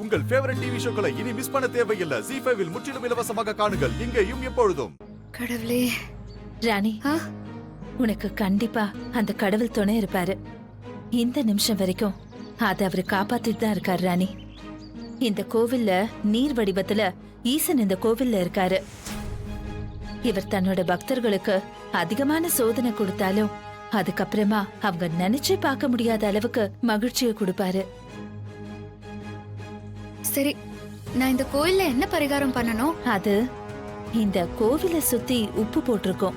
உங்கள் favourite TV ஷோக்களை இனி miss பண்ண தேவையில்லை. ZEE5 இல் முற்றிலும் இலவசமாக காணுங்கள், இங்கேயும் எப்பொழுதும். கடவுளே. ராணி, உனக்கு கண்டிப்பா அந்த கடவுள் துணை இருப்பாரு. இந்த நிமிஷம் வரைக்கும் அதை அவரு காப்பாத்திட்டு தான் இருக்காரு ராணி. இந்த கோவில்ல நீர் வடிவத்துல ஈசன் இந்த கோவில்ல இருக்காரு. இவர் தன்னோட பக்தர்களுக்கு அதிகமான சோதனை கொடுத்தாலும் அதுக்கப்புறமா அவங்க நினைச்சே பார்க்க முடியாத அளவுக்கு மகிழ்ச்சியை கொடுப்பாரு. சரி, நான் இந்த கோயில்ல என்ன பரிகாரம் பண்ணணும்? அது இந்த கோவிலை சுத்தி உப்பு போட்டிருக்கோம்.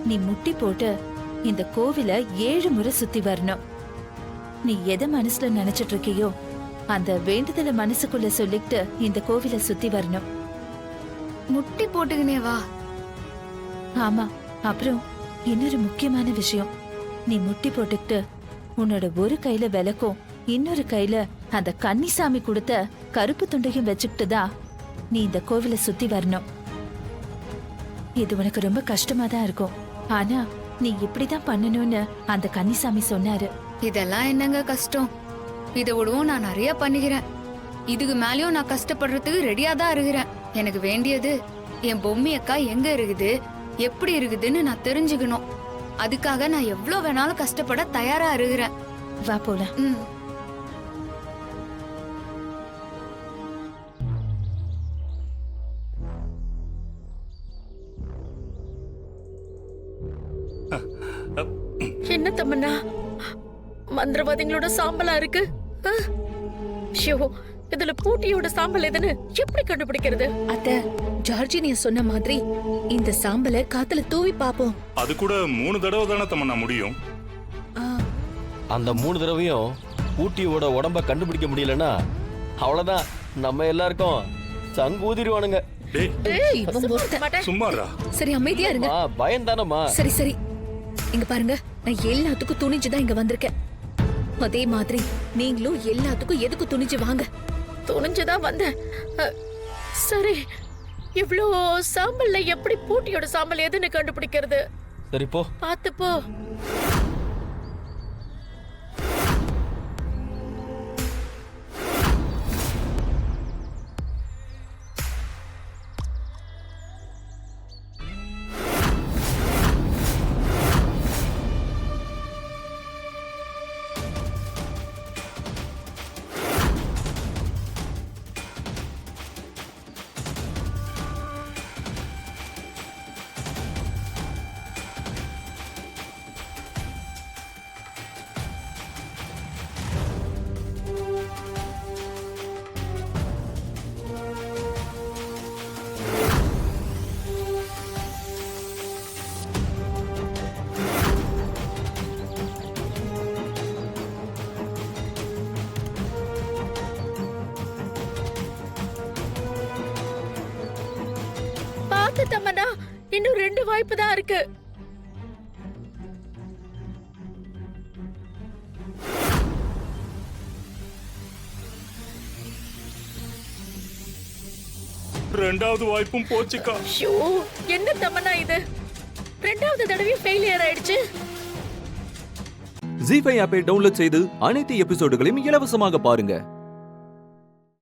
நீ முட்டி போட்டு இந்த கோவில 7 முறை சுத்தி வரணும். நீ எதை மனசுல நினைச்சிட்டு இருக்கியோ அந்த வேண்டுதலை மனசுக்குள்ள சொல்லிட்டு இந்த கோவில சுத்தி வரணும். முட்டி போட்டுக்கினே வா. ஆமா. அப்புறம் இன்னொரு முக்கியமான விஷயம், நீ முட்டி போட்டுக்கிட்டு உன்னோட ஒரு கையில விளக்கும் இன்னொரு கையில அந்த கன்னிசாமி கொடுத்த கருப்பு துண்டையும் வச்சுக்கிட்டு தான் நீ இந்த கோவில சுத்தி வரணும். இது உனக்கு ரொம்ப கஷ்டமா தான் இருக்கும். ஆனா நீ இப்படிதான் பண்ணணும்னு அந்த கன்னிசாமி சொன்னாரு. இதெல்லாம் என்னங்க கஷ்டம்? இதை விடவும் நான் நிறைய பண்ணிக்கிறேன். இதுக்கு மேலயும் நான் கஷ்டப்படுறதுக்கு ரெடியா தான் இருக்கிறேன். எனக்கு வேண்டியது என் பொம்மி அக்கா எங்க இருக்குது, எப்படி இருக்குதுன்னு நான் தெரிஞ்சுக்கணும். அதுக்காக நான் எவ்வளவு வேணாலும் கஷ்டப்பட தயாரா இருக்கிறேன். வா போலாம். என்ன தம்மண்ணா, மந்திரவாதிகளோட சாம்பலா இருக்கு. ஷிவோ, இதுல பூட்டியோட சாம்பல் எதுன்னு எப்படி கண்டுபிடிக்கிறது? அத்த, ஜார்ஜினியா சொன்ன மாதிரி இந்த சாம்பலை காத்துல தூவி பாப்போம். அது கூட 3 தடவை தானே தம்மண்ணா முடியும். அந்த 3 தடவையும் ஊட்டியோட உடம்ப கண்டுபிடிக்க முடியலன்னா அவ்வளவுதான், நம்ம எல்லாருக்கும் சங்கூதிருவானுங்க. சும்மாடா. சரி, அமைதியா இருங்க. பயம் தானம்மா. சரி சரி, இங்க பாருங்க, நான் எல்லாத்துக்கும் துணிஞ்சுதான் இங்க வந்திருக்கேன். அதே மாதிரி நீங்களும் எல்லாத்துக்கும் எதுக்கு துணிஞ்சு வாங்க. துணிஞ்சுதான் வந்தேன். சரி, இவ்ளோ சாம்பல்ல எப்படி பூட்டியோட சாம்பல் எதுன்னு கண்டுபிடிக்கிறது? சரி போ, பாத்து போ. தம்மண்ணா, இன்னும் 2 வாய்ப்பு தான் இருக்கு. ரெண்டாவது வாய்ப்பும் போச்சுக்கா. ஷோ, என்ன தம்மண்ணா இது? 2வது தடவையும் ஃபெயிலியர் ஆயிடுச்சு. ZEE5 ஆப்பை டவுன்லோட் செய்து அனைத்து எபிசோடுகளையும் இலவசமாக பாருங்க.